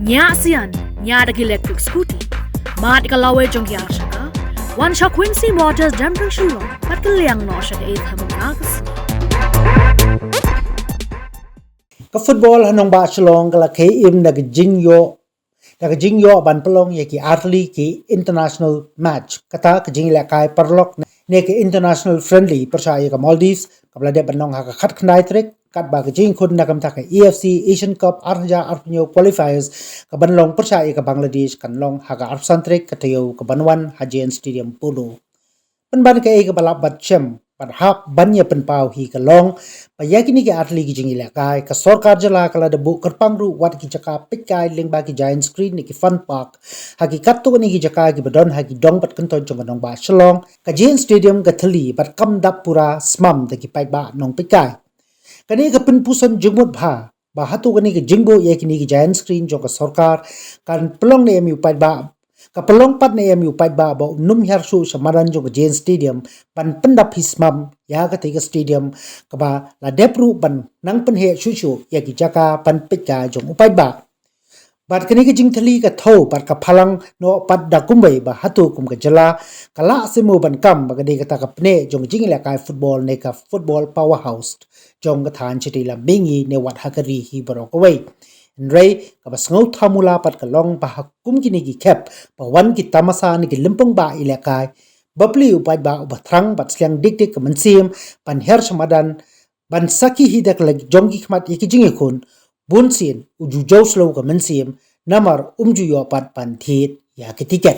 Nya sian, nya dagi electric scooty. Mat ikalawe jong yar shaka. One shot Quincy Motors Jamrang Shulong. Pat kaliang no shaka 8 hamunagas. Ka football hanong ba shalong kala im nag jingyo ban pelong ye ki atli ki international match kata ka jingla kai parlok ne ki international friendly persaya ka Maldives kabla de banong ha ka khat khnai trek kat ba ka jing khun nakam ta ka AFC Asian Cup arja arpnyo qualifiers ka banlong persaya ka Bangladesh kan long ha ka arsan trek ka tayo ka banwan Hajian Stadium Pulu ban ka ka balap bat chem pan hak banya penpau hi ka long payakini ke atli ki jingila kai ka sarkar jala kala debu kerpangru wat ki jaka pikai ling ba ki giant screen ni ki fun park hakikat tu ni ki jaka ki badon haki dong pat kenton jong nong ba shalong ka giant stadium ka thali bat kam dap pura smam de ki pai ba nong pikai kani ka pin puson jumut bha ba hatu kani ki jingbo yakini ki giant screen jong ka sarkar kan pelong ne mi pai ba kapelong pat na yami upai ba num hersu samaran jo Giant Stadium pan pendap hismam ya ka tiga stadium kaba la depru ban nang penhe shushu ya ki jaka pan pika jong upai ba bat kani ka jingthali ka tho par ka phalang no pat da kumbai ba hatu kum ka jala kala simu ban kam ba gade ka ta ka pne jong jingla kai football ne ka football powerhouse jong ka than chiti la bingi ne wat hakari hi barok away Nray kabasngau thamula pat kalong bahakum kini ki kep pawan ki tamasa ni ki limpong ba ilakai babli upai ba ubathrang bat sliang dik kemensim pan her samadan ban saki hidak lag jongki khmat yaki jingi khun bunsin uju jawslo kemensim namar umju yo pat pan thit ya ki tiket